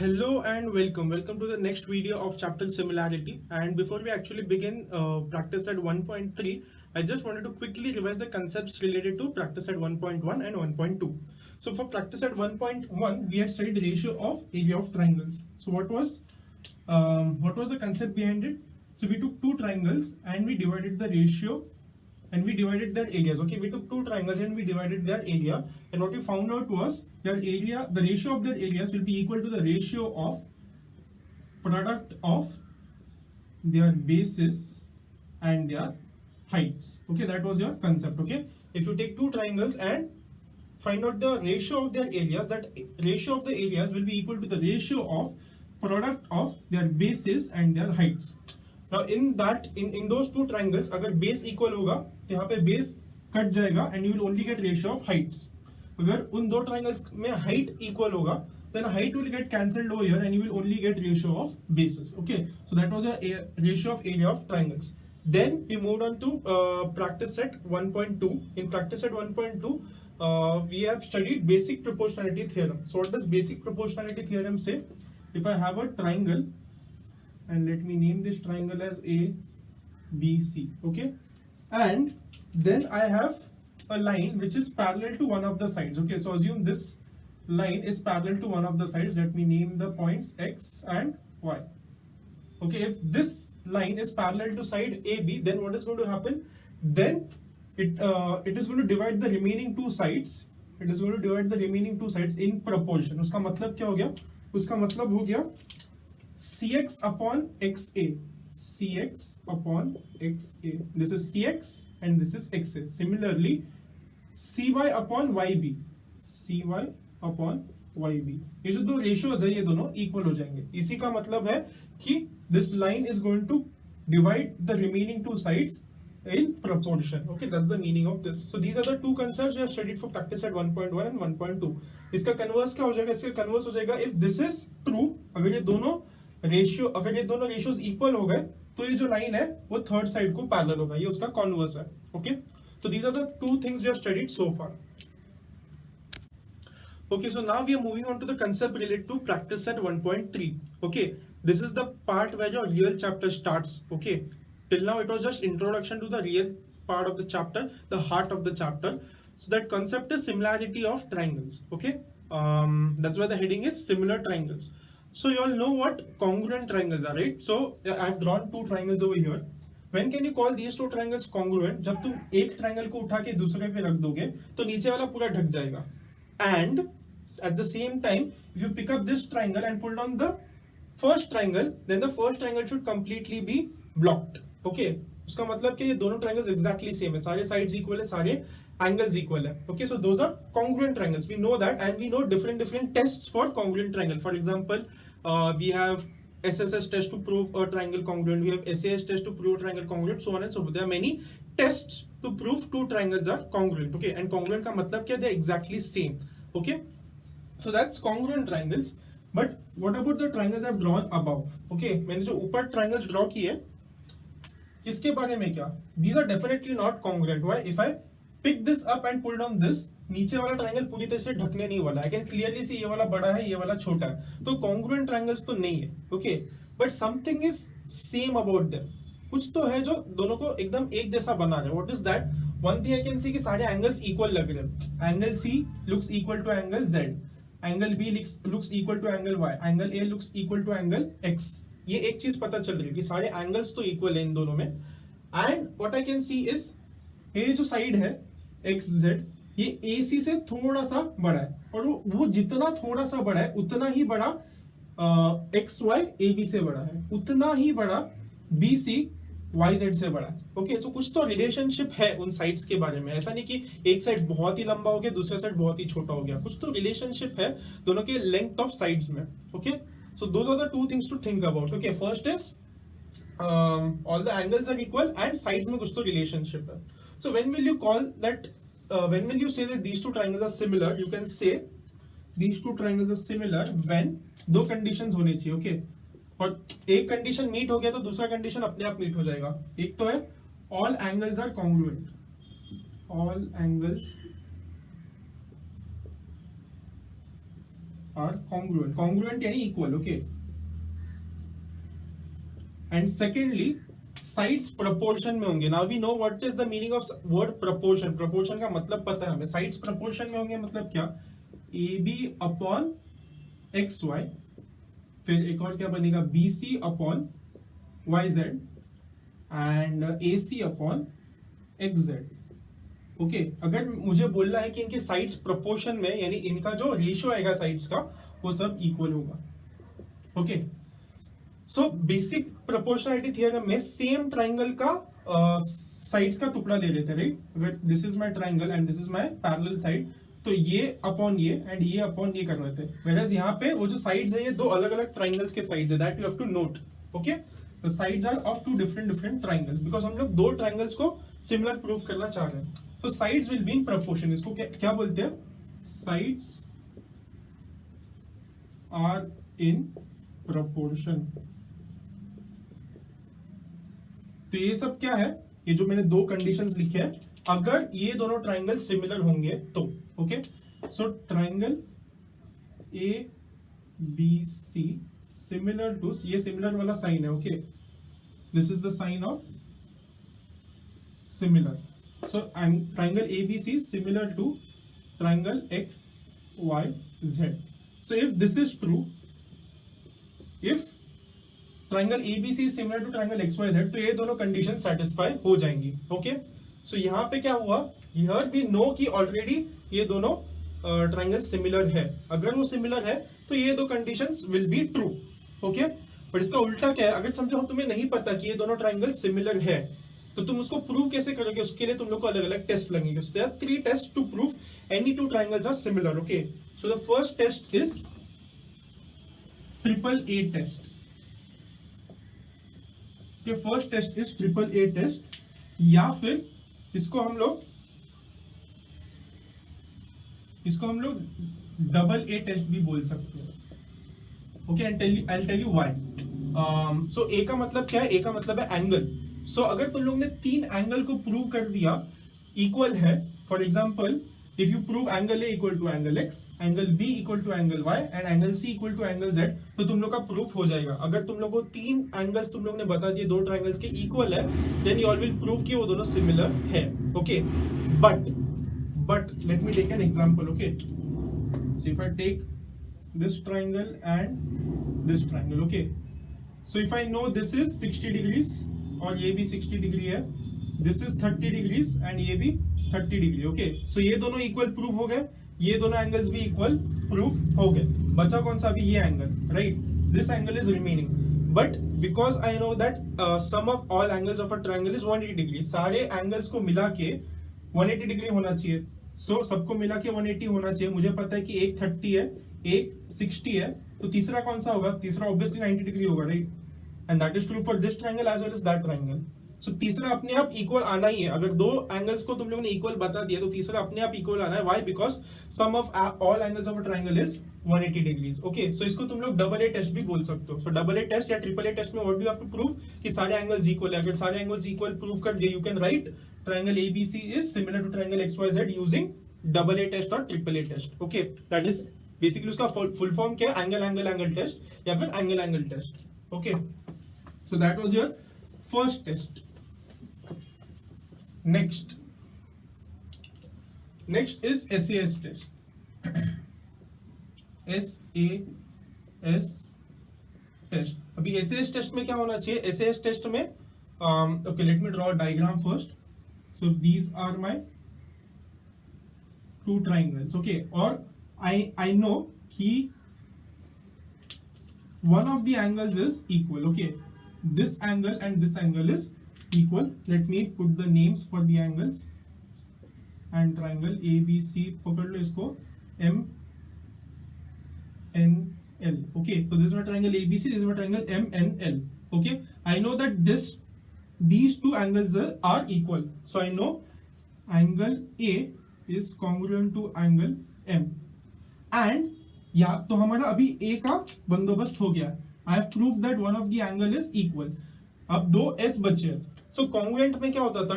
Hello and welcome to the next video of chapter similarity. And before we actually begin practice at 1.3, I just wanted to quickly revise the concepts related to practice at 1.1 and 1.2. So for practice at 1.1, we had studied the ratio of area of triangles. So what was the concept behind it? So we took two triangles and we divided the ratio and we divided their areas. Okay, we took two triangles and we divided their area, and what we found out was their area, the ratio of their areas will be equal to the ratio of product of their bases and their heights. Okay, that was your concept. Okay, if you take two triangles and find out the ratio of their areas, that ratio of the areas will be equal to the ratio of product of their bases and their heights. Now in those two triangles, अगर base equal होगा तो यहाँ पे base cut जाएगा and you will only get ratio of heights. अगर उन दो triangles में height equal होगा then height will get cancelled over here and you will only get ratio of bases. Okay, so that was a ratio of area of triangles. Then we moved on to practice set 1.2. In practice set 1.2, we have studied basic proportionality theorem. So what does basic proportionality theorem say? If I have a triangle, and let me name this triangle as A, B, C. Okay, and then I have a line which is parallel to one of the sides. Okay, so assume this line is parallel to one of the sides. Let me name the points X and Y. Okay, if this line is parallel to side AB, then what is going to happen? Then it is going to divide the remaining two sides. It is going to divide the remaining two sides in proportion. उसका मतलब क्या हो गया? उसका मतलब हो गया Cx upon XA. Cx upon XA. This is Cx and this is XA. Similarly, Cy upon YB. Cy upon YB. ये जो दो ratios है ये दोनों equal हो जाएंगे. इसी का मतलब है कि this line is going to divide the remaining two sides in proportion. Okay, that's the meaning of this. So these are the two concepts we have studied for practice at 1.1 and 1.2. इसका converse क्या हो जाएगा? इसका converse हो जाएगा if this is true, अगर ये दोनों रेशियोज इक्वल हो गए तो ये जो लाइन है वो थर्ड साइड को पैरेलल होगा, ये उसका कॉन्वर्स है. Okay, so these are the two things we have studied so far. Okay, so now we are moving on to the concept related to practice set 1.3. Okay, this is the part where your real chapter starts. Okay, till now it was just introduction to the real part of the chapter, the heart of the chapter. So that concept is similarity of triangles. Okay, that's why the heading is similar triangles. So you all know what congruent triangles are, right? So I have drawn two triangles over here. When can you call these two triangles congruent? जब तुम एक triangle को उठा के दूसरे पे रख दोगे तो नीचे वाला पूरा ढक जाएगा. And at the same time, if you pick up this triangle and put it on the first triangle, then the first triangle should completely be blocked. Okay, उसका मतलब कि ये दोनों triangles exactly same है, सारे sides equal है, सारे angles equal है. Okay, so those are congruent triangles. We know that, and we know different tests for congruent triangle. For example, we have SSS test to prove a triangle congruent. We have SAS test to prove a triangle congruent, so on and so forth. There are many tests to prove two triangles are congruent. Okay, and congruent का मतलब क्या? They are exactly same. Okay, so that's congruent triangles. But what about the triangles I've drawn above? Okay, मैंने जो ऊपर triangles draw किए इसके बारे में क्या? These are definitely not congruent. Why? If I pick this up and put it on this, नीचे वाला ट्रायंगल पूरी तरह से ढकने नहीं वाला. आई कैन क्लियरली सी ये वाला बड़ा है, ये वाला छोटा है, तो कॉन्ग्रुएंट ट्रायंगल्स तो नहीं है. Okay, but something is same about them. कुछ तो है जो दोनों को एकदम एक जैसा बना रहा है. What is that? One thing I can see कि सारे एंगल्स इक्वल लग रहे हैं. Angle C looks equal to angle Z, angle B looks equal to angle Y, angle A looks equal to angle X. ये एक चीज पता चल रही है कि सारे एंगल्स तो इक्वल है इन दोनों में. And what I can C is ये जो साइड है एक्स जेड, ये AC से थोड़ा सा बड़ा है, और वो जितना थोड़ा सा बड़ा है उतना ही बड़ा XY AB से बड़ा है, उतना ही बड़ा BC YZ से बड़ा है. ओके, सो कुछ तो रिलेशनशिप है उन साइड्स के बारे में. ऐसा नहीं कि एक साइड बहुत ही लंबा हो गया, दूसरा साइड बहुत ही छोटा हो गया. कुछ तो रिलेशनशिप है दोनों के लेंथ ऑफ साइड्स में. Okay, so those are the two things to think about. Okay, first is all the angles are equal and sides में कुछ तो relationship है. So when will you call that? When will you say that these two triangles are similar? You can say these two triangles are similar when दो conditions होने चाहिए. Okay, और एक condition meet हो गया तो दूसरा condition अपने आप meet हो जाएगा. एक तो है all angles are congruent. All angles are congruent, congruent यानी equal, okay. And secondly sides proportion में होंगे। Now we know what is the meaning of word proportion. Proportion का मतलब पता है हमें। साइड्स प्रोपोर्शन में होंगे मतलब क्या, A B upon X Y, फिर एक और क्या बनेगा, B C upon Y Z and A C upon X Z, okay. अगर मुझे बोलना है कि इनके साइड्स प्रोपोर्शन में, यानी इनका जो रेशियो आएगा साइड्स का, वो सब इक्वल होगा, okay. So basic proportionality theorem में सेम ट्राइंगल का साइड्स का टुकड़ा ले लेते हैं, राइट। अगर this is my triangle and this is my parallel side, तो ये अपॉन ये एंड ये अपॉन ये कर रहे थे। वेयरएज यहाँ पे वो जो साइड्स है, ये दो अलग अलग ट्राइंगल्स के साइड्स है, that you have to note, okay. The sides are of two different triangles, because हम लोग दो ट्राइंगल्स को सिमिलर प्रूव करना चाह रहे हैं। So sides will be in proportion. इसको क्या बोलते हैं, साइड्स आर इन प्रोपोर्शन। तो ये सब क्या है, ये जो मैंने दो कंडीशंस लिखे हैं, अगर ये दोनों ट्राइंगल सिमिलर होंगे तो, okay. So triangle A B C similar to, ये सिमिलर वाला साइन है, okay. This is the sign of similar. So triangle A B C similar to triangle X Y Z. So if this is true, if triangle ABC is similar to triangle X Y Z, तो ये दोनों condition satisfy हो जाएंगी, okay. सो यहाँ पे क्या हुआ, here we know कि ऑलरेडी ये दोनों ट्राइंगल सिमिलर है। अगर वो सिमिलर है तो ये दो conditions will be true, okay. But इसका उल्टा क्या है, अगर समझो तुम्हें नहीं पता कि ये दोनों ट्राइंगल सिमिलर है, तो तुम उसको प्रूव कैसे करोगे, उसके लिए तुम लोग को अलग अलग टेस्ट लगेंगे। So there are 3 test to prove any two triangles are similar, okay. So the first test is triple A test. First test is triple A test, या फिर इसको हम लोग डबल ए टेस्ट भी बोल सकते हैं, okay. I tell you why. So a का मतलब क्या है, ए का मतलब है एंगल। सो अगर तुम लोग ने 3 एंगल को प्रूव कर दिया इक्वल है, for example if you prove angle A equal to angle X, angle B equal to angle Y and angle C equal to angle Z, तो तुम लोग का प्रूफ हो जाएगा। अगर तुम लोग को 3 एंगल्स तुम लोग ने बता दिए दो ट्राइंगल्स के इक्वल है, then you all will prove कि वो दोनों सिमिलर है, okay. But let me take an example, okay. So if I take this triangle and this triangle, okay. So if I know this is 60 degrees और ये भी 60 degree है, this is 30 degrees and ये भी 30 degree, okay. सो ये दोनों equal proof हो गए, ये दोनों एंगल्स भी इक्वल प्रूफ हो गए। बचा कौन सा अभी, ये angle, right. This angle is remaining, but because I know that sum of all angles of a triangle is 180 degree, सारे एंगल्स को मिला के 180 डिग्री होना चाहिए। सो सबको मिला के 180 होना चाहिए। मुझे पता है कि एक 30 है, एक 60 है, तो तीसरा कौन सा होगा, तीसरा ऑब्वियसली 90 डिग्री होगा, right. And that is true for this triangle as well as that triangle. So तीसरा अपने आप इक्वल आना ही है। अगर दो एंगल्स को तुम लोगों ने इक्वल बता दिया, तो तीसरा अपने आप इक्वल आना है। Why, because sum of all angles of a triangle is 180 degrees, okay. So इसको तुम लोग डबल ए टेस्ट भी बोल सकते हो। सो डबल ए टेस्ट या ट्रिपल ए टेस्ट में what do you have to prove, कि सारे एंगल्स इक्वल है। अगर सारे एंगल्स इक्वल प्रूव कर दिए, you can write triangle ABC is similar to triangle X Y Z using double A test और triple A test, okay. That is basically उसका full form क्या है, एंगल एंगल एंगल टेस्ट या फिर angle angle test, okay. So that was your first test. Next is SAS test. SAS test. अभी SAS test में क्या होना चाहिए, SAS test में okay, let me draw a diagram first. So these are my 2 triangles, okay. और I know कि one of the angles is equal, okay. This angle and this angle is equal. Let me put the names for the angles and triangle ABC, पकड़ लो इसको, M N L, okay. So this is my triangle ABC, this is my triangle M N L, okay. I know that these 2 angles are equal, so I know angle A is congruent to angle M, and या तो हमारा अभी A का बंदोबस्त हो गया। I have proved that one of the angle is equal. अब 2 S बचे। सो कॉन्ग्रुएंट में क्या होता था,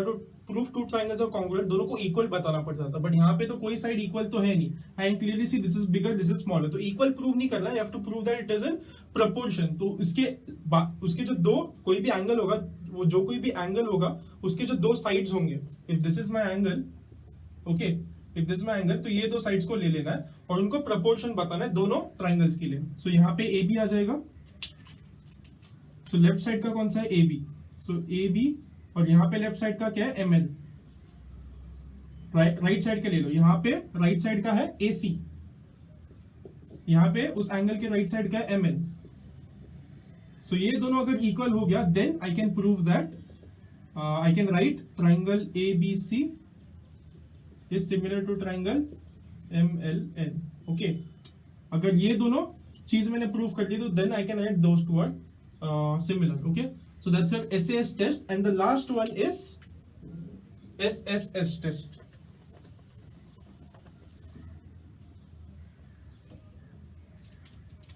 prove two triangles are congruent, दोनों को equal बताना पड़ता था, but यहाँ पे तो कोई side equal तो है नहीं. And clearly see this is bigger, this is smaller. तो equal prove नहीं करना, you have to prove that it is in proportion. तो उसके जो दो कोई भी angle होगा, वो जो कोई भी angle होगा, उसके जो दो sides होंगे. If this is my angle, okay, if this is my angle, तो ये दो sides को ले लेना है और उनको proportion बताना है दोनों triangles के लिए. So यहाँ पे AB आ जाएगा. So left side का कौन सा है? AB. So AB और यहाँ पे लेफ्ट साइड का क्या है? ML. राइट साइड का ले लो, यहाँ पे राइट साइड का है AC, यहाँ पे उस एंगल के राइट साइड का है ML. सो ये दोनों अगर इक्वल हो गया, then I can prove that I can write triangle ABC is similar to triangle MLN. Okay, अगर ये दोनों चीज मैंने प्रूव कर दी तो then I can write those two are similar. Okay, so that's your SAS test, and the last one is SSS test.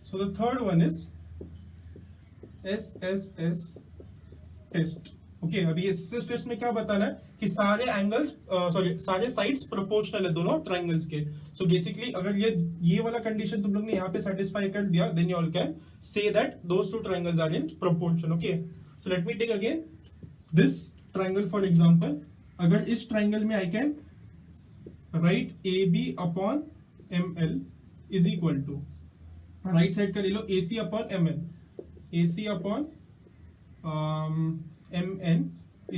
So the third one is SSS test. Okay, अभी SSS test में क्या बताना है कि सारे angles सारे sides proportional है दोनों ट्राइंगल्स के. सो बेसिकली अगर ये वाला कंडीशन तुम लोग ने यहाँ पे सेटिस्फाई कर दिया, then you all can say that those two triangles are in proportion. Okay, so let me take again this triangle for example. अगर इस triangle में I can write AB upon ML is equal to, right side का ले लो AC upon ML, AC upon MN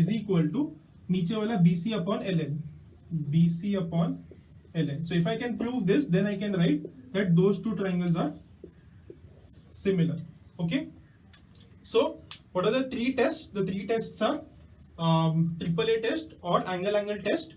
is equal to नीचे वाला BC upon LN, BC upon LN. So if I can prove this, then I can write that those two triangles are similar. Okay, so what are the three tests? The three tests are AAA test और angle test.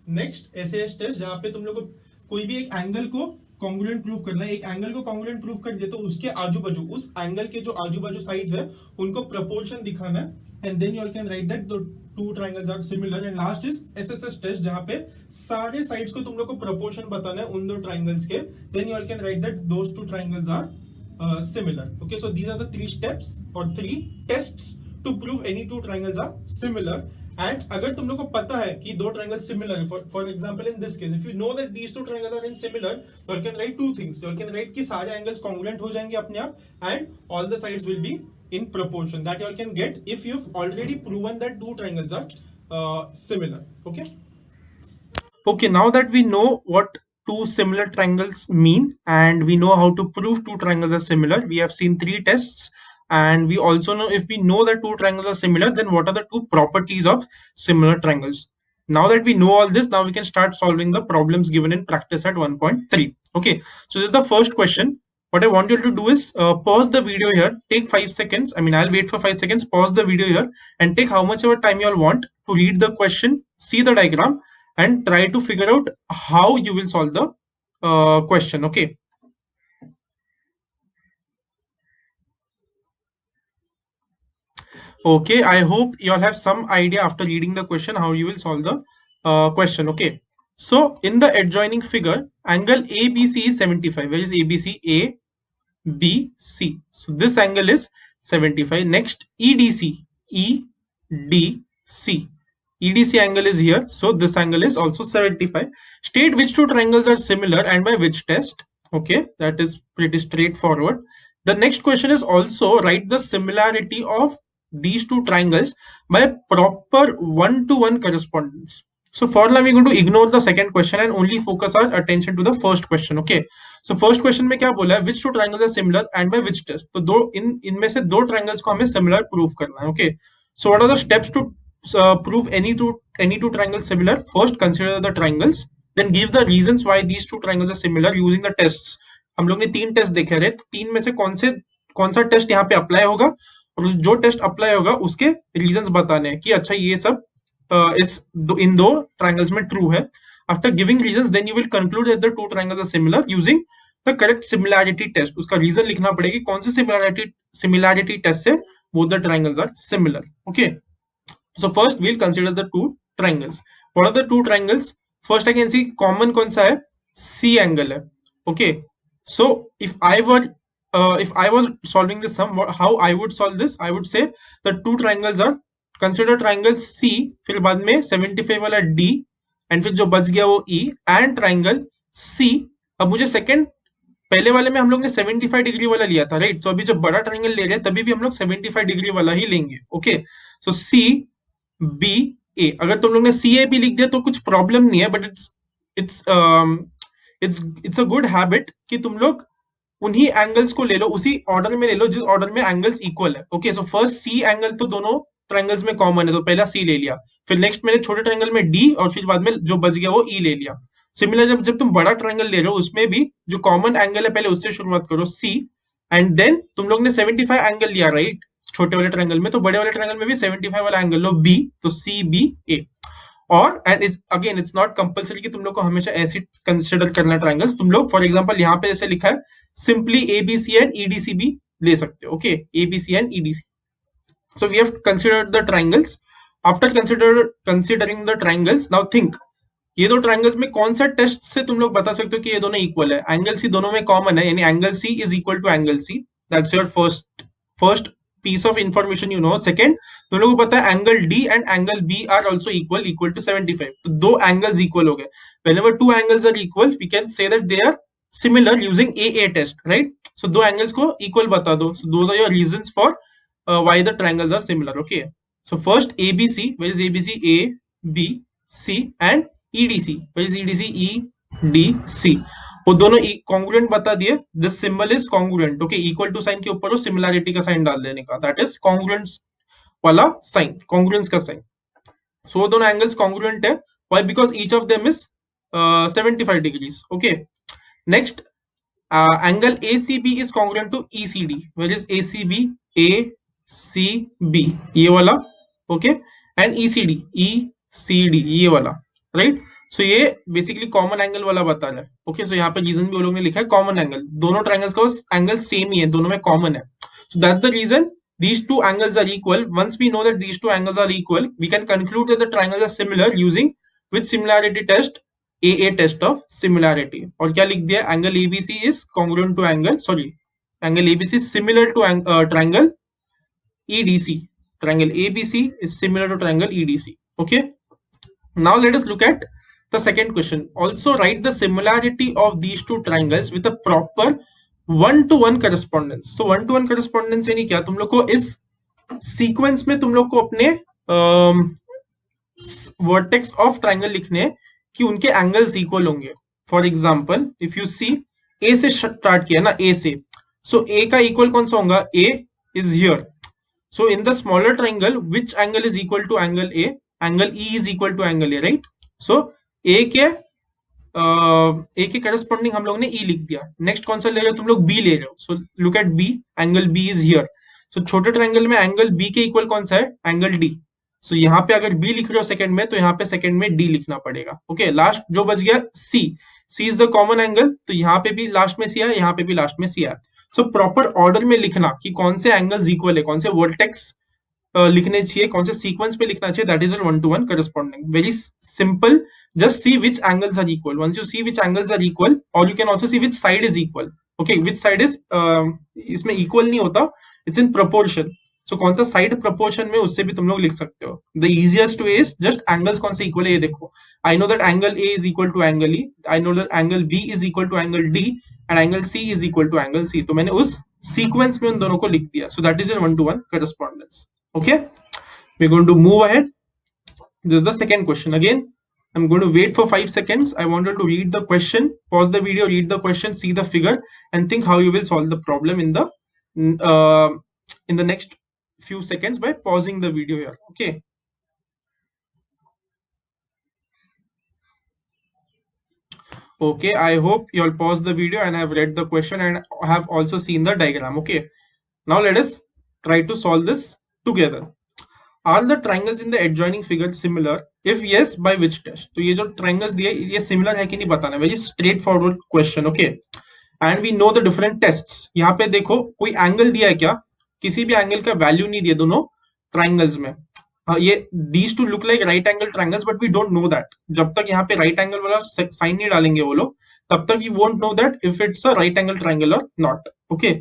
Next SAS test, जहाँ पे तुम लोग को कोई भी एक angle को कॉन्ग्रुएंट प्रूव करना है. एक एंगल को कॉन्ग्रुएंट प्रूव कर दिया तो उसके आजू बाजू, उस एंगल के जो आजू बाजू साइड्स है उनको प्रोपोर्शन दिखाना है, and then you all can write that the two triangles are similar. And last is SSS test, जहाँ पे सारे साइड्स को तुम लोग को प्रोपोर्शन बताना है उन दो ट्रायंगल्स के, then you all can write that those two triangles are similar. Okay, so these are the three steps or three tests to prove any two triangles are similar. And अगर तुम लोग को पता है कि दो triangles similar, for example in this case, if you know that these two triangles are in similar, you can write two things. You can write कि सारे angles congruent हो जाएंगे अपने आप, and all the sides will be in proportion. That you can get if you've already proven that two triangles are similar. Okay. Okay, now that we know what two similar triangles mean and we know how to prove two triangles are similar, we have seen three tests, and we also know if we know that two triangles are similar, then what are the two properties of similar triangles. Now that we know all this, now we can start solving the problems given in practice at 1.3. Okay, so this is the first question. What I want you to do is pause the video here, take 5 seconds. I mean, I'll wait for 5 seconds, pause the video here and take how much ever time you all want to read the question, see the diagram, and try to figure out how you will solve the question. Okay. Okay, I hope you all have some idea after reading the question how you will solve the question. Okay. So in the adjoining figure, angle ABC is 75. Where is ABC? A, B, C. So this angle is 75. Next, EDC. EDC. EDC angle is here, so this angle is also 75. State which two triangles are similar and by which test. Okay, that is pretty straightforward. The next question is also write the similarity of these two triangles by proper one-to-one correspondence. So for now we're going to ignore the second question and only focus our attention to the first question. Okay, so first question में क्या बोला है, which two triangles are similar and by which test. तो दो इनमें से दो triangles को हमें similar prove करना है. Okay, so what are the steps to prove any two triangles similar? First, consider the triangles, then give the reasons why these two triangles are similar using the tests. हम लोग ने तीन test देखे रहे, तीन में से कौन सा टेस्ट यहाँ पे अप्लाई होगा और जो टेस्ट अप्लाई होगा उसके रीजंस बताने हैं कि अच्छा ये सब इन दो ट्रायंगल्स में ट्रू है. After giving reasons then you will conclude that the two triangles are similar using the correct similarity test. उसका रीजन लिखना पड़ेगा कौन से सिमिलैरिटी टेस्ट से both the triangles are similar. Okay, so first we'll consider the two triangles. What are the two triangles? First I can see common कौन सा है, C angle है. Okay, so if I was solving this sum, how I would solve this, I would say the two triangles are consider triangle C, फिर बाद में 75 वाला D, and फिर जो बच गया वो ई, एंड ट्राइंगल सी। अब मुझे सेकंड, पहले वाले में हम लोग ने 75 डिग्री वाला लिया था, राइट? तो अभी जब बड़ा ट्राइंगल ले रहे हैं तभी भी हम लोग 75 डिग्री वाला ही लेंगे, ओके? सो सी बी ए, अगर तुम लोग ने सी ए बी लिख दिया तो कुछ प्रॉब्लम नहीं है, but it's it's a good habit कि तुम लोग उन्हीं एंगल्स को ले लो, उसी ऑर्डर में ले लो जिस ऑर्डर में एंगल्स इक्वल है, okay? So first C angle तो दोनों ट्रायंगल्स में कॉमन है, तो पहला सी ले लिया, फिर नेक्स्ट मैंने छोटे ट्रायंगल में डी, और फिर बाद में जो बच गया वो ई ले लिया। सिमिलर जब तुम बड़ा ट्रायंगल ले रहे हो उसमें भी जो कॉमन एंगल है पहले उससे शुरुआत करो, सी, एंड देन तुम लोग ने 75 एंगल लिया, राइट? छोटे वाले ट्रायंगल में, तो बड़े वाले ट्रायंगल में भी 75 वाला एंगल लो, बी, तो सी बी ए। और and again it's not compulsory कि तुम लोग को हमेशा ऐसे कंसिडर करना ट्रायंगल्स, तुम लोग फॉर एग्जांपल यहाँ पे जैसे लिखा है सिंपली एबीसी एंड ईडीसी भी ले सकते हो, okay? ABC and EDC. So we have considered the triangles. After considering the triangles, now think, ये दो ट्रायंगल्स में कौन सा टेस्ट से तुम लोग बता सकते हो कि ये दोनों इक्वल है? एंगल सी दोनों में कॉमन है, यानी angle C is equal to angle C, that's your first piece of information you know. Second, तुम लोगों को पता है angle D and angle B are also equal to 75, तो दो एंगल्स इक्वल हो गए। whenever two angles are equal we can say that they are similar using AA test, right? so दो एंगल्स को इक्वल बता दो, so those are your reasons for why the triangles are similar, okay? so first ABC, where is ABC? A B C, and EDC, where is EDC? E D C, वो दोनों congruent बता दिए। This symbol is congruent, okay? Equal to sign के ऊपर वो similarity का sign डाल देने का, दैट इज कॉन्ग्रुएंस वाला साइन, कॉन्ग्रुएंस का साइन। सो वो दोनों एंगल्स कॉन्ग्रुएंट है, why? Because each of them is 75 degrees, okay? Next, angle ACB is congruent to ECD, where is ACB? ACB, ये वाला, ओके? एंड ECD, ECD, ये वाला, राइट? सो ये बेसिकली कॉमन एंगल वाला बता रहा है, ओके? सो यहाँ पे रीजन भी वो लोग ने लिखा है कॉमन एंगल, दोनों ट्रायंगल्स का एंगल सेम ही है, दोनों में कॉमन है, so that's the reason these two angles are equal. Once we know that these two angles are equal, we can conclude that the triangles are similar using which similarity test? AA test of similarity. और क्या लिख दिया? Angle ABC is congruent to angle, sorry, angle ABC is similar to triangle EDC. Triangle ABC is similar to triangle EDC, okay? Now let us look at the second question. Also write the similarity of these two triangles with a proper one-to-one correspondence. So one-to-one correspondence यानी क्या? तुम लोग को इस sequence में तुम लोग को अपने वर्टेक्स ऑफ ट्राइंगल लिखने कि उनके एंगल्स इक्वल होंगे। For example if you see, ए से स्टार्ट किया ना, ए से, सो ए का इक्वल कौन सा होगा? A is here, so in the smaller triangle which angle is equal to angle A? Angle E is equal to angle A, right? So A के corresponding हम लोग ने ई लिख दिया। नेक्स्ट कौन सा ले रहे हो तुम लोग? बी ले रहे हो, so look at B, angle B is here, so छोटे ट्राइंगल में एंगल बी के इक्वल कौन सा है? Angle D. सो यहाँ पे अगर बी लिख रहे हो सेकंड में, तो यहाँ पे सेकंड में डी लिखना पड़ेगा, ओके? लास्ट जो बच गया सी, सी इज द कॉमन एंगल, तो यहाँ पे भी लास्ट में सी है, यहाँ पे भी लास्ट में सी है। सो प्रॉपर ऑर्डर में लिखना कि कौन से एंगल्स इक्वल है, कौन से वर्टेक्स लिखने चाहिए, कौन से सीक्वेंस पे लिखना चाहिए, that is one two one corresponding. Very simple, just see which angles are equal. Once you see which angles are equal, or you can also see which side is equal, okay? which side is इसमें equal नहीं होता, it's in proportion. so कौन सा side proportion में, उससे भी तुम लोग लिख सकते हो। the easiest way is just angles कौन से equal है ये देखो। I know that angle A is equal to angle E, I know that angle B is equal to angle D, and angle C is equal to angle C, तो मैंने उस sequence में उन दोनों को लिख दिया। so that is your one to one correspondence, okay? we're going to move ahead. This is the second question. Again, I'm going to wait for 5 seconds. I wanted to read the question, pause the video, read the question, see the figure, and think how you will solve the problem in the next few seconds by pausing the video here. Okay. Okay. I hope you all paused the video and have read the question and have also seen the diagram. Okay. Now let us try to solve this together. Are the triangles in the adjoining figure similar? If yes, by which test? तो ये जो triangles दिए ये similar है कि नहीं बताना, very straightforward question, okay? And we know the different tests. यहाँ पे देखो कोई एंगल दिया है क्या? किसी भी एंगल का वैल्यू नहीं दिया दोनों ट्राइंगल्स में। ये these two look like right angle triangles, but we don't know that. जब तक यहाँ पे right angle वाला साइन नहीं डालेंगे वो लोग, तब तक you won't know that if it's a right angle triangle or not, okay?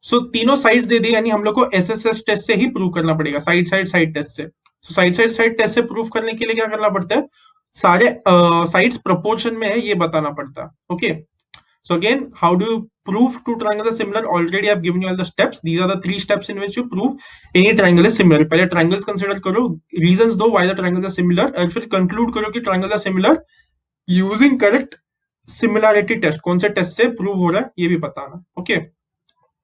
सो तीनों साइड्स दे दी, यानी हम लोग को एसएसएस टेस्ट से ही प्रूव करना पड़ेगा, साइड साइड साइड टेस्ट से। So साइड साइड टेस्ट से प्रूफ करने के लिए क्या करना पड़ता है, सारे साइड्स प्रोपोर्शन में है ये बताना पड़ता है. Okay, so again, how do you prove two triangles are similar? Already I've given you all the steps. These are the 3 steps in which you prove any triangle is similar. पहले triangles consider करो, reasons दो why the triangles are similar, और फिर conclude करो कि triangles are similar using correct similarity test. कौन से test से प्रूव हो रहा है ये भी बताना. Okay,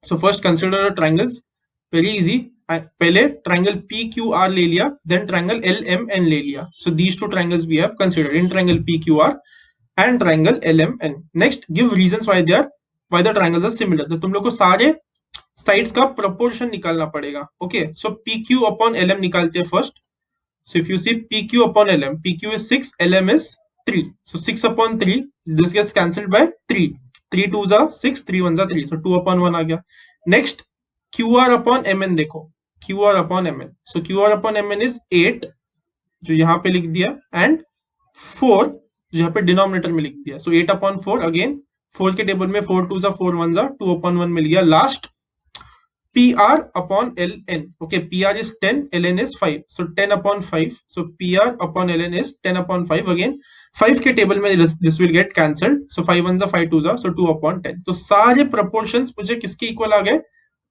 so first consider triangles, very easy. पहले ट्राइंगल पी क्यू आर ले लिया, then triangle L M N ले लिया. So these two triangles we have considered in triangle P Q R and triangle L M N. Next, give reasons why the triangles are similar. तो तुम लोग को सारे sides का proportion निकालना पड़ेगा. Okay, so P Q upon L M निकालते हैं first. So if you see PQ upon LM, PQ is 6, LM is 3. So 6 upon 3, this gets cancelled by 3. 3 2s are 6, 3 1s are 3. So 2 upon 1 आ गया. Next, QR upon MN देखो. QR upon MN. So QR upon MN is 8, जो यहाँ पे लिख दिया, and 4, जो यहाँ पे डिनोमिनेटर में लिख दिया. So 8 upon 4, again 4 के टेबल में 4 2s are 4 1s are 2 upon 1 मिल गया. Last, PR upon LN. Okay, PR is 10, LN is 5. So 10 upon 5. So PR upon LN is 10 upon 5. Again, 5 के टेबल में this will get cancelled. So 5 1s are 5 2s are, so 2 upon 10. तो सारे proportions मुझे किसके equal आ गए?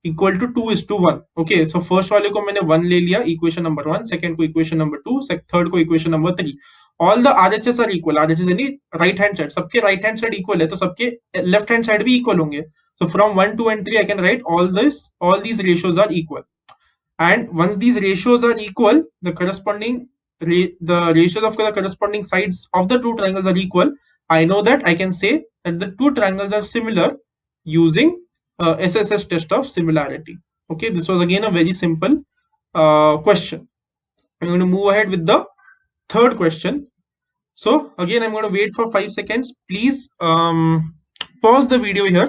Equal to 2:1. Okay, so first वाले को मैंने 1 ले लिया, इक्वेशन नंबर 1. सेकंड को इक्वेशन नंबर 2, थर्ड को equation number 3. All the RHS are equal. RHS यानी राइट हैंड साइड, सबके राइट हैंड साइड इक्वल है, तो सबके लेफ्ट हैंड साइड भी इक्वल होंगे. So from 1 2 and 3 I can write all these ratios are equal, and once these ratios are equal, the ratios of the corresponding sides of the two triangles are equal. I know that I can say that the two triangles are similar using SSS test of similarity. Okay, this was again a very simple question. I'm going to move ahead with the third question. So again, I'm going to wait for 5 seconds. Please pause the video here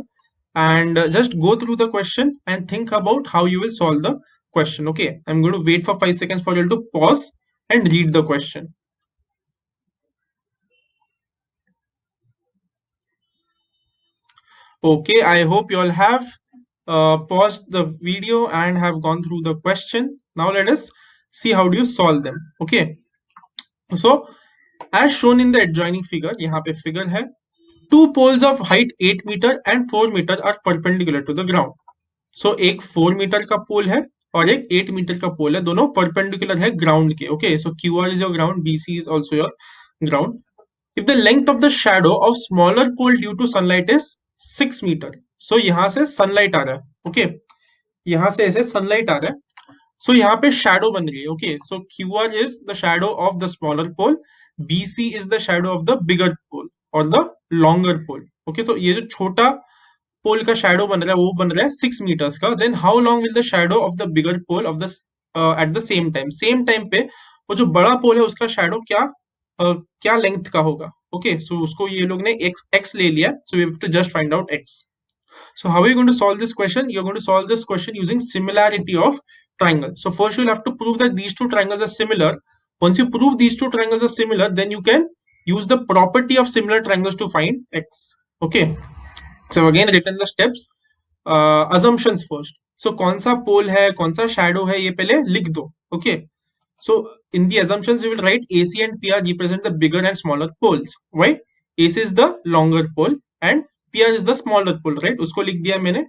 and just go through the question and think about how you will solve the question. Okay, I'm going to wait for 5 seconds for you to pause and read the question. Okay, I hope you all have paused the video and have gone through the question. Now let us see how do you solve them. Okay, so as shown in the adjoining figure, यहाँ पे figure है, two poles of height 8 meter and 4 meter are perpendicular to the ground. So एक 4 metre का पोल है और एक 8 metre का पोल है, दोनों परपेंडिकुलर है ग्राउंड के. Okay, so QR is your ground, BC is also your ground. If the length of the shadow of smaller pole due to sunlight is 6 meter, so यहाँ से sunlight आ रहा है. ओके, यहाँ से ऐसे sunlight आ रहा है. So यहाँ पे shadow बन रही है. Okay, so QR is the shadow of the smaller pole, BC is the shadow of the bigger pole or the longer pole. Okay, so ये जो छोटा पोल का शैडो बन रहा है वो बन रहा है 6 मीटर्स का. Then how long will the shadow of the bigger pole of the at the same time पे वो जो बड़ा पोल है उसका शैडो क्या लेंथ का होगा. ओके, सो उसको ये लोग ने x ले लिया. So we have to just find out x. So how are you going to solve this question? You're going to solve this question using similarity of triangles. So first you'll have to prove that these two triangles are similar. Once you prove these two triangles are similar, then you can use the property of similar triangles to find x. Okay, so again written the steps. Assumptions first. So कौन सा पोल है, कौन सा shadow है, ये पहले लिख दो. Okay, so in the assumptions you will write AC and PR represent the bigger and smaller poles. Why? AC is the longer pole and PR is the smaller pole, right? उसको लिख दिया मैंने.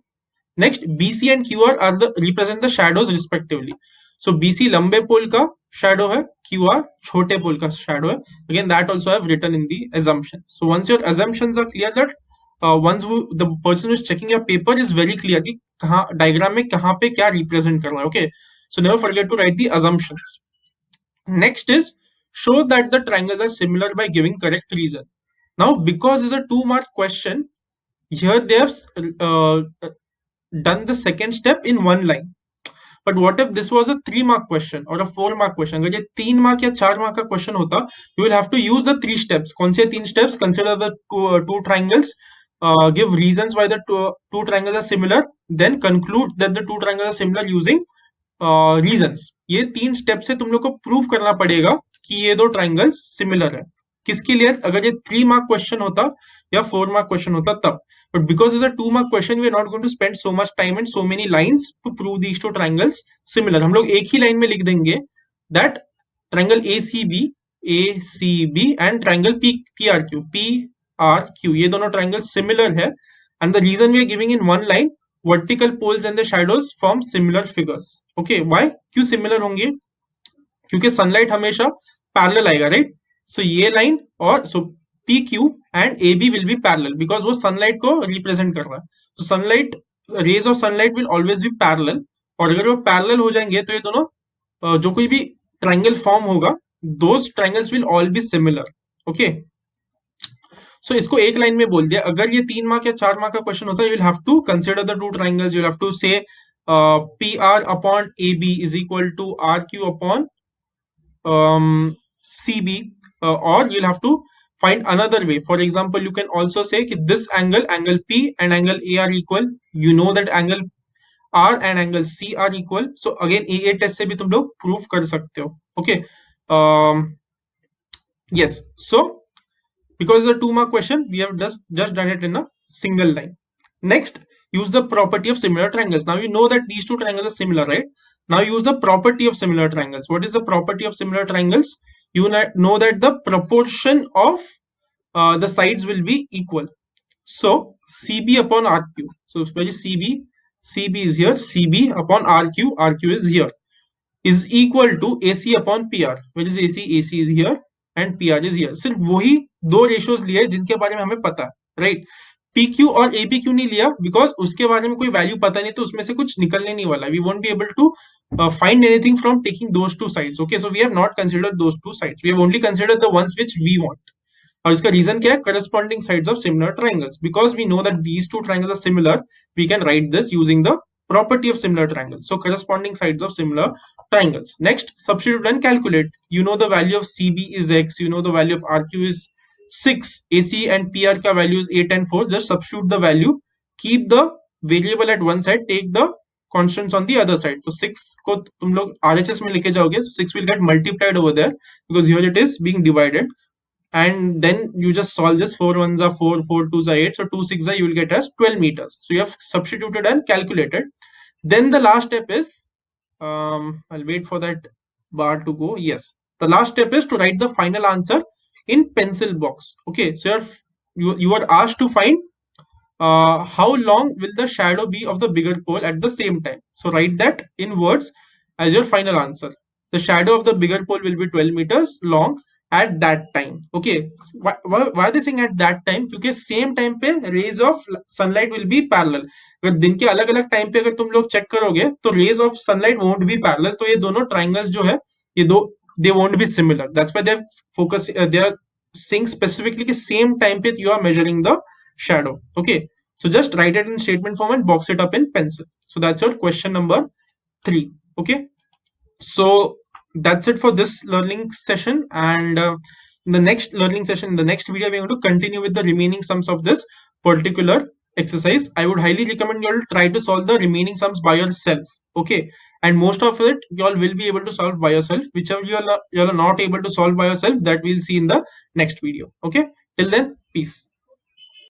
Next, BC and QR are the represent the shadows respectively. So BC लंबे पोल का shadow है, QR छोटे पोल का shadow है. Again that also I have written in the assumptions. So once your assumptions are clear, that once the person who is checking your paper is very clear कि कहाँ diagram में कहाँ पे क्या represent करना है. Okay, so never forget to write the assumptions. Next is show that the triangles are similar by giving correct reason. Now because it's a 2-mark question, here they have done the second step in one line. But what if this was a 3-mark question or a 4-mark question? अगर ये 3 mark या 4 mark का question होता, you will have to use the 3 steps. कौन से 3 steps? Consider the two triangles, give reasons why the two triangles are similar, then conclude that the two triangles are similar using reasons. ये 3 step से तुम लोग को prove करना पड़ेगा कि ये दो ट्राइंगल्स सिमिलर है. किसके लिए? अगर ये 3-mark question होता या 4-mark question होता तब. But because it's a 2-mark question, we are not going to spend so much time and so many lines to prove these two triangles similar. हम लोग एक ही लाइन में लिख देंगे that triangle ACB and triangle PRQ ये दोनों triangles similar है, and the reason we are giving in one line, vertical poles and the shadows form similar figures. Okay, why? क्यों similar होंगे? क्योंकि सनलाइट हमेशा पैरेलल आएगा, राइट? सो ये line और so P Q and A B will be parallel because वो sunlight को represent कर रहा है. तो sunlight, rays of sunlight will always be parallel, और अगर वो पैरेलल हो जाएंगे तो ये दोनों जो कोई भी ट्रायंगल फॉर्म होगा, those triangles will all be similar. Okay, so इसको एक लाइन में बोल दिया. अगर ये 3 मार्क या 4 मार्क का क्वेश्चन होता है, you will have to consider the two triangles. You will have to say P R upon A B is equal to R Q upon CB, or you'll have to find another way. For example, you can also say that this angle P and angle A are equal. You know that angle R and angle C are equal. So again AA test से भी तुम लोग prove कर सकते हो. Okay. Yes. So because the 2 mark question, we have just done it in a single line. Next, use the property of similar triangles. Now you know that these two triangles are similar, right? Now use the property of similar triangles. What is the property of similar triangles? You know that the proportion of the sides will be equal. So CB upon RQ. So where is CB? CB is here. CB upon RQ. RQ is here. Is equal to AC upon PR. Where is AC? AC is here and PR is here. सिर्फ वही दो ratios लिए जिनके बारे में हमें पता है, राइट? PQ और AP क्यों नहीं लिया? बिकॉज उसके बारे में कोई वैल्यू पता नहीं, तो उसमें से कुछ निकलने नहीं वाला. We won't be able to find anything from taking those two sides. Okay, so we have not considered those two sides. We have only considered the ones which we want. और इसका रीजन क्या है? corresponding sides of similar triangles. Because we know that these two triangles are similar, we can write this using the property of similar triangles. So corresponding sides of similar triangles. Next, substitute and calculate. You know the value of CB is X. You know the value of RQ is 6. AC and PR का value is 8 and 4. Just substitute the value. Keep the variable at one side. Take the constants on the other side. So 6 को तुम लोग RHS में लेके जाओगे. So 6 will get multiplied over there because here it is being divided. And then you just solve this. 4 1s are 4, 4 2s are 8. So 2 6 you will get as 12 meters. So you have substituted and calculated. Then the last step is, I'll wait for that bar to go. Yes, the last step is to write the final answer in pencil box. Okay, so you are asked to find how long will the shadow be of the bigger pole at the same time. So write that in words as your final answer. The shadow of the bigger pole will be 12 meters long at that time. Okay, why are they saying at that time? क्योंकि same time पे rays of sunlight will be parallel. अगर दिन के अलग अलग time पे अगर तुम लोग चेक करोगे तो rays of sunlight won't be parallel. तो ये दोनों triangles जो है, ये दो, they won't be similar. That's why they are saying specifically कि same time पे you are measuring the shadow. Okay, so just write it in statement form and box it up in pencil. So that's your question number 3. Okay, so that's it for this learning session, and in the next learning session, in the next video, we're going to continue with the remaining sums of this particular exercise. I would highly recommend you all try to solve the remaining sums by yourself. Okay, and most of it you all will be able to solve by yourself. Whichever you all are not able to solve by yourself, that we'll see in the next video. Okay, till then, peace.